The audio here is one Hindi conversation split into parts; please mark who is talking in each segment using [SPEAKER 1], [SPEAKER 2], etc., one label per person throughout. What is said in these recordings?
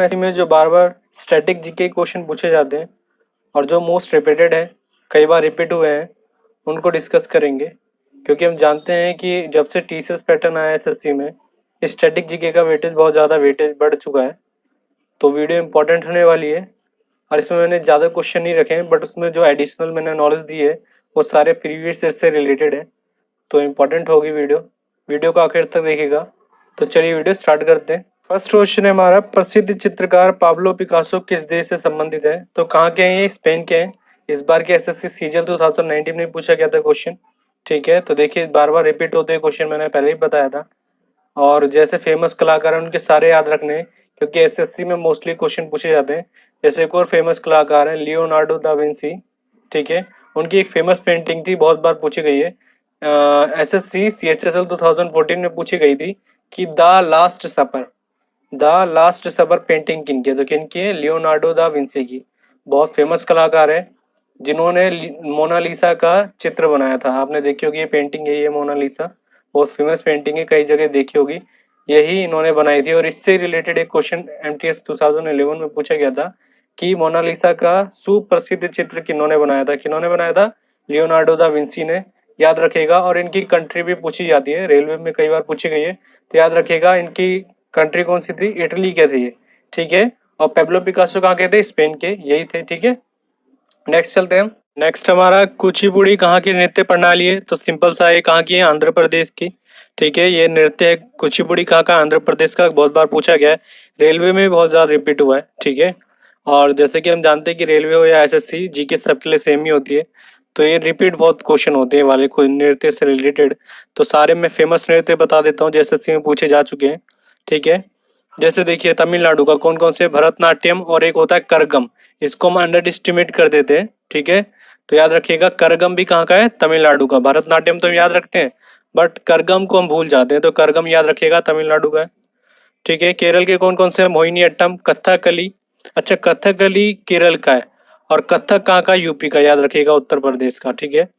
[SPEAKER 1] ऐसे में जो बार बार स्टैटिक जीके क्वेश्चन पूछे जाते हैं और जो मोस्ट रिपीटेड है, कई बार रिपीट हुए हैं, उनको डिस्कस करेंगे। क्योंकि हम जानते हैं कि जब से टीसीएस पैटर्न आया एसएससी में, स्टैटिक जीके का वेटेज बहुत ज़्यादा वेटेज बढ़ चुका है। तो वीडियो इंपॉर्टेंट होने वाली है और इसमें मैंने ज़्यादा क्वेश्चन नहीं रखे हैं, बट उसमें जो एडिशनल मैंने नॉलेज दी है वो सारे प्रीवियस ईयर से रिलेटेड है। तो इम्पॉर्टेंट होगी वीडियो को आखिर तक देखिएगा। तो चलिए वीडियो स्टार्ट करते हैं। फर्स्ट क्वेश्चन है हमारा, प्रसिद्ध चित्रकार पाब्लो पिकासो किस देश से संबंधित है? तो कहाँ के हैं ये? स्पेन के हैं। इस बार के एसएससी सीजीएल 2019 में पूछा गया था क्वेश्चन। ठीक है, तो देखिए बार बार रिपीट होते हैं क्वेश्चन, मैंने पहले ही बताया था। और जैसे फेमस कलाकार हैं उनके सारे याद रखने हैं, क्योंकि एसएससी में मोस्टली क्वेश्चन पूछे जाते हैं। जैसे एक और फेमस कलाकार है लियोनार्डो दा विंसी। ठीक है, उनकी एक फेमस पेंटिंग थी, बहुत बार पूछी गई है। एसएससी सीएचएसएल 2014 में पूछी गई थी कि द लास्ट सपर पेंटिंग किनकी है? तो किनकी है? लियोनार्डो दा विंसी की। बहुत फेमस कलाकार है जिन्होंने मोनालिसा का चित्र बनाया था। आपने देखी होगी ये पेंटिंग है, ये मोनालिसा बहुत फेमस पेंटिंग है, कई जगह देखी होगी। यही इन्होंने बनाई थी। और इससे रिलेटेड एक क्वेश्चन एमटीएस 2011 में पूछा गया था कि मोनालिसा का सुप्रसिद्ध चित्र किन्होंने बनाया था? किन्होंने बनाया था? लियोनार्डो दा विंसी ने। याद रखेगा। और इनकी कंट्री भी पूछी जाती है, रेलवे में कई बार पूछी गई है, तो याद रखेगा इनकी कंट्री कौन सी थी? इटली के थे ये। ठीक है, और पेब्लो पिकासो कहाँ के थे? स्पेन के, यही थे। ठीक है, नेक्स्ट चलते हैं हम। नेक्स्ट हमारा, कुचिपुड़ी कहाँ की नृत्य प्रणाली है? तो सिंपल सा है, कहाँ की है? आंध्र प्रदेश की। ठीक है, ये नृत्य है कुचिपुड़ी कहाँ का? आंध्र प्रदेश का। बहुत बार पूछा गया है, रेलवे में बहुत ज़्यादा रिपीट हुआ है। ठीक है, और जैसे कि हम जानते हैं कि रेलवे हो या एसएससी जीके सबके लिए सेम ही होती है, तो ये रिपीट बहुत क्वेश्चन होते हैं वाले कोई नृत्य से रिलेटेड। तो सारे मैं फेमस नृत्य बता देता हूँ जो एसएससी में पूछे जा चुके हैं। ठीक है, जैसे देखिए तमिलनाडु का कौन कौन से? भरतनाट्यम और एक होता है करगम। इसको हम अंडर एस्टिमेट कर देते हैं। ठीक है, तो याद रखिएगा करगम भी कहाँ का है? तमिलनाडु का। भरतनाट्यम तो हम याद रखते हैं, बट करगम को हम भूल जाते हैं, तो करगम याद रखिएगा तमिलनाडु का है। ठीक है, केरल के कौन कौन से? मोहिनीअट्टम, कथकली। अच्छा, कथकली केरल का है और कथक कहाँ का? यूपी का। याद रखिएगा उत्तर प्रदेश का। ठीक है,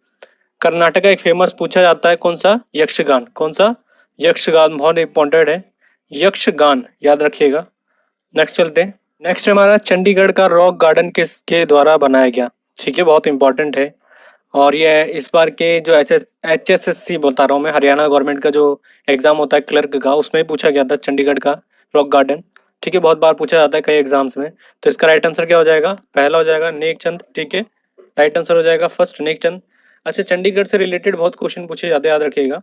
[SPEAKER 1] कर्नाटक का एक फेमस पूछा जाता है, कौन सा? यक्षगान। कौन सा? यक्षगान, बहुत इंपॉर्टेंट है यक्षगान, याद रखिएगा। नेक्स्ट चलते हैं। नेक्स्ट हमारा, चंडीगढ़ का रॉक गार्डन किसके द्वारा बनाया गया? ठीक है, बहुत इंपॉर्टेंट है। और ये इस बार के जो HSSC बता रहा हूँ मैं, हरियाणा गवर्नमेंट का जो एग्जाम होता है क्लर्क का, उसमें पूछा गया था चंडीगढ़ का रॉक गार्डन। ठीक है, बहुत बार पूछा जाता है कई एग्जाम्स में। तो इसका राइट आंसर क्या हो जाएगा? पहला हो जाएगा नेकचंद। ठीक है, राइट आंसर हो जाएगा फर्स्ट नेकचंद। अच्छा, चंडीगढ़ से रिलेटेड बहुत क्वेश्चन पूछे जाते हैं, याद रखिएगा।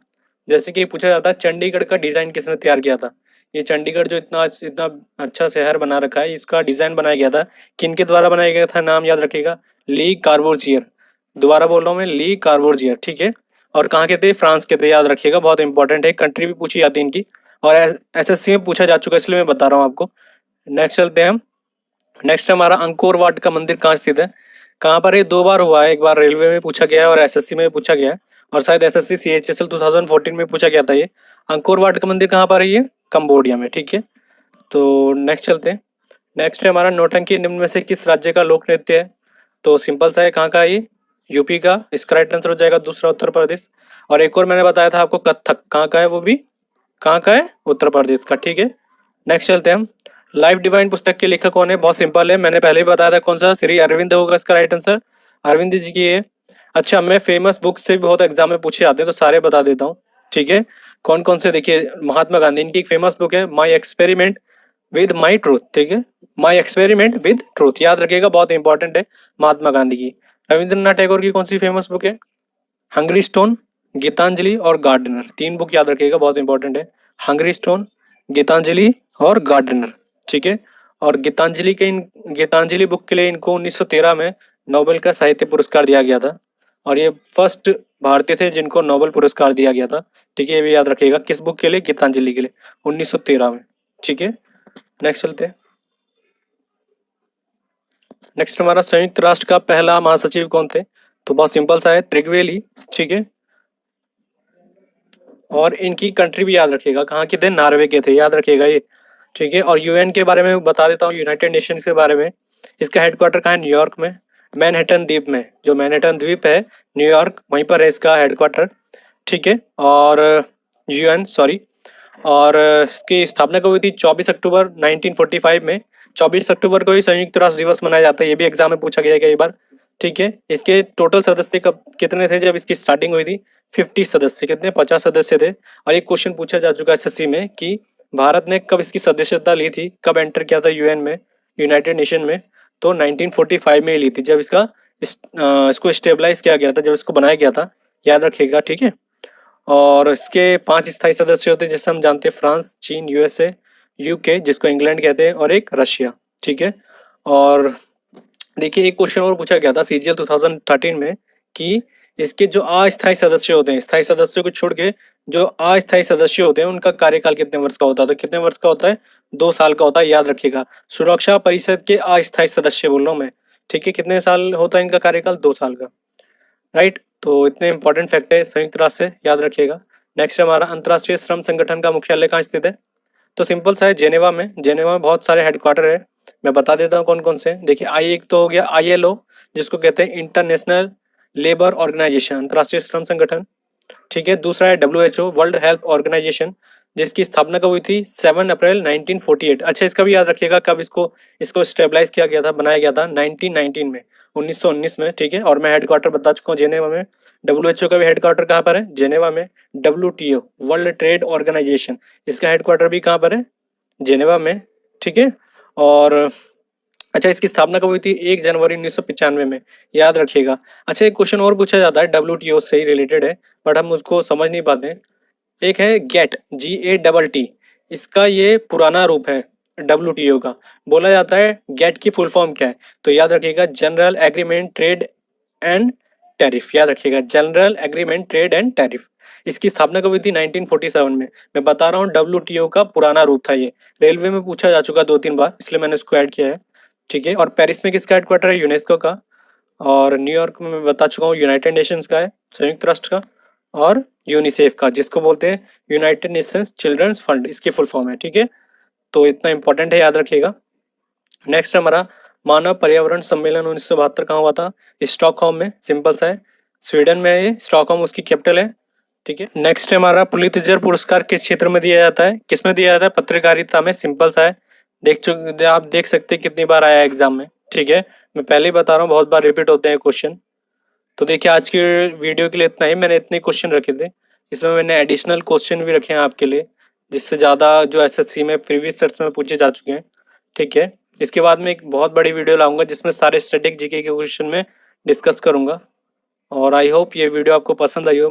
[SPEAKER 1] जैसे कि पूछा जाता है चंडीगढ़ का डिजाइन किसने तैयार किया था? ये चंडीगढ़ जो इतना इतना अच्छा शहर बना रखा है, इसका डिजाइन बनाया गया था, किनके द्वारा बनाया गया था? नाम याद रखिएगा, ली कार्बोजियर। दोबारा बोल रहा हूँ मैं, ली कार्बोजियर। ठीक है, और कहाँ के थे? फ्रांस के थे, याद रखिएगा, बहुत इंपॉर्टेंट है। कंट्री भी पूछी जाती है इनकी, और एसएससी में पूछा जा चुका है, इसलिए मैं बता रहा हूँ आपको। नेक्स्ट चलते हैं हम। नेक्स्ट हमारा, अंकोर वाट का मंदिर कहाँ स्थित है? कहाँ पर? ये दो बार हुआ है, एक बार रेलवे में पूछा गया है और एसएससी में पूछा गया है, और शायद एसएससी सीएचएसएल 2014 में पूछा गया था ये। अंकोर वाट का मंदिर कहाँ पर है? ये कंबोडिया में। ठीक है, तो नेक्स्ट चलते हैं। नेक्स्ट है हमारा, नौटंकी निम्न में से किस राज्य का लोक नृत्य है? तो सिंपल सा है, कहाँ का है ये? यूपी का। इसका राइट आंसर हो जाएगा दूसरा, उत्तर प्रदेश। और एक और मैंने बताया था आपको, कथक कहाँ का है? वो भी कहाँ का है? उत्तर प्रदेश का। ठीक है, नेक्स्ट चलते हैं हम। लाइफ डिवाइन पुस्तक के लेखक कौन है? बहुत सिंपल है, मैंने पहले ही बताया था, कौन सा? श्री अरविंद होगा इसका राइट आंसर, अरविंद जी की है। अच्छा, मैं फेमस बुक से भी बहुत एग्जाम में पूछे जाते हैं, तो सारे बता देता हूँ। ठीक है, कौन कौन से? देखिए, महात्मा गांधी, इनकी एक फेमस बुक है my experiment with my truth. ठीक है, माई एक्सपेरिमेंट विद ट्रूथ, याद रखिएगा, बहुत इंपॉर्टेंट है, महात्मा गांधी की। रविंद्रनाथ टैगोर की कौन सी फेमस बुक है? हंग्री स्टोन, गीतांजलि और गार्डनर। तीन बुक याद रखिएगा, बहुत इंपॉर्टेंट है, हंग्री स्टोन, गीतांजलि और गार्डनर। ठीक है, और गीतांजलि बुक के लिए इनको 1913 में नोबेल का साहित्य पुरस्कार दिया गया था, और ये फर्स्ट भारतीय थे जिनको नोबेल पुरस्कार दिया गया था। ठीक है, ये भी याद रखिएगा, किस बुक के लिए? गीतांजलि के लिए, 1913 में। ठीक है, नेक्स्ट चलते हैं। नेक्स्ट हमारा, संयुक्त राष्ट्र का पहला महासचिव कौन थे? तो बहुत सिंपल सा है, त्रिगवेली। ठीक है, और इनकी कंट्री भी याद रखिएगा, कहाँ के थे? नॉर्वे के थे, याद रखिएगा ये। ठीक है, और यूएन के बारे में बता देता हूँ, यूनाइटेड नेशंस के बारे में। इसका हेडक्वार्टर कहाँ है? न्यूयॉर्क में, मैनहट्टन द्वीप में। जो मैनहट्टन द्वीप है न्यूयॉर्क, वहीं पर है इसका हेडक्वार्टर। ठीक है, और यूएन, सॉरी। और इसकी स्थापना कब हुई थी? 24 अक्टूबर 1945 में। 24 अक्टूबर को ही संयुक्त राष्ट्र दिवस मनाया जाता है, ये भी एग्जाम में पूछा गया है कई बार। ठीक है, इसके टोटल सदस्य कब कितने थे जब इसकी स्टार्टिंग हुई थी? 50 सदस्य, कितने? 50 सदस्य थे। और एक क्वेश्चन पूछा जा चुका है एसएससी में कि भारत ने कब इसकी सदस्यता ली थी, कब एंटर किया था यूएन में, यूनाइटेड नेशन में? तो 1945 में ही ली थी, जब इसको स्टेबलाइज किया गया था, जब इसको बनाया गया था, याद रखिएगा। ठीक है, और इसके 5 स्थायी सदस्य होते हैं, जैसे हम जानते हैं फ्रांस, चीन, यूएसए, यूके जिसको इंग्लैंड कहते हैं, और एक रशिया। ठीक है, और देखिए एक क्वेश्चन और पूछा गया था सीजीएल 2013 में कि इसके जो अस्थायी सदस्य होते हैं, स्थायी सदस्यों को छोड़ के जो अस्थायी सदस्य होते हैं उनका कार्यकाल कितने वर्ष का होता है? तो कितने वर्ष का होता है? 2 साल का होता है, याद रखिएगा। सुरक्षा परिषद के अस्थायी सदस्य बोल रहा हूँ मैं। ठीक है, कितने साल होता है इनका कार्यकाल? 2 साल का। राइट, तो इतने इंपॉर्टेंट फैक्ट है संयुक्त राष्ट्र से, याद रखिएगा। नेक्स्ट हमारा अंतर्राष्ट्रीय श्रम संगठन का मुख्यालय कहाँ स्थित है? तो सिंपल सा है, जेनेवा में। जेनेवा में बहुत सारे हेडक्वार्टर है, मैं बता देता हूँ कौन कौन से। देखिए एक तो हो गया ILO, जिसको कहते हैं इंटरनेशनल लेबर ऑर्गेनाइजेशन, अंतर्राष्ट्रीय श्रम संगठन। ठीक है, दूसरा है WHO, वर्ल्ड हेल्थ ऑर्गेनाइजेशन, जिसकी स्थापना कब हुई थी? 7 अप्रैल 1948। अच्छा, इसका भी याद रखिएगा कब इसको इसको स्टेबलाइज किया गया था, बनाया गया था? 1919 में, 1919 में। ठीक है, और मैं हेडक्वार्टर बता चुका हूँ जेनेवा में। WHO का भी हेडक्वार्टर कहाँ पर है? जेनेवा में। WTO, वर्ल्ड ट्रेड ऑर्गेनाइजेशन, इसका हेडक्वार्टर भी कहाँ पर है? जेनेवा में। ठीक है, और अच्छा, इसकी स्थापना कब हुई थी? 1 जनवरी 1995 में, याद रखिएगा। अच्छा, एक क्वेश्चन और पूछा जाता है WTO से ही रिलेटेड है, बट हम उसको समझ नहीं पाते हैं। एक है गेट, GATT, इसका ये पुराना रूप है WTO का। बोला जाता है गेट की फुल फॉर्म क्या है? तो याद रखिएगा, general agreement trade and tariff, याद रखिएगा, general agreement trade and tariff. इसकी स्थापना कब हुई थी? 1947 में। मैं बता रहा हूँ WTO का पुराना रूप था ये। रेलवे में पूछा जा चुका 2-3 बार, इसलिए मैंने इसको ऐड किया है। ठीक है, और पेरिस में किसका हेडक्वार्टर है? यूनेस्को का। और न्यूयॉर्क में मैं बता चुका हूँ यूनाइटेड नेशंस का है, संयुक्त राष्ट्र का। और यूनिसेफ का, जिसको बोलते हैं यूनाइटेड नेशंस चिल्ड्रंस फंड, इसकी फुल फॉर्म है। ठीक है, तो इतना इंपॉर्टेंट है, याद रखिएगा। नेक्स्ट हमारा मानव पर्यावरण सम्मेलन 1972 कहाँ हुआ था? स्टॉकहोम में, सिंपल सा है, स्वीडन में है ये, स्टॉकहोम उसकी कैपिटल है। ठीक है, नेक्स्ट हमारा पुलित्जर पुरस्कार किस क्षेत्र में दिया जाता है? किस में दिया जाता है? पत्रकारिता में, सिंपल सा है। आप देख सकते हैं कितनी बार आया एग्जाम में। ठीक है, मैं पहले ही बता रहा हूँ, बहुत बार रिपीट होते हैं क्वेश्चन। तो देखिए आज की वीडियो के लिए इतना ही, मैंने इतने क्वेश्चन रखे थे, इसमें मैंने एडिशनल क्वेश्चन भी रखे हैं आपके लिए, जिससे ज़्यादा जो एसएससी में प्रीवियस सेट्स में पूछे जा चुके हैं। ठीक है, इसके बाद में एक बहुत बड़ी वीडियो लाऊंगा जिसमें सारे स्टैटिक जीके के क्वेश्चन में डिस्कस करूंगा। और आई होप ये वीडियो आपको पसंद आई हो।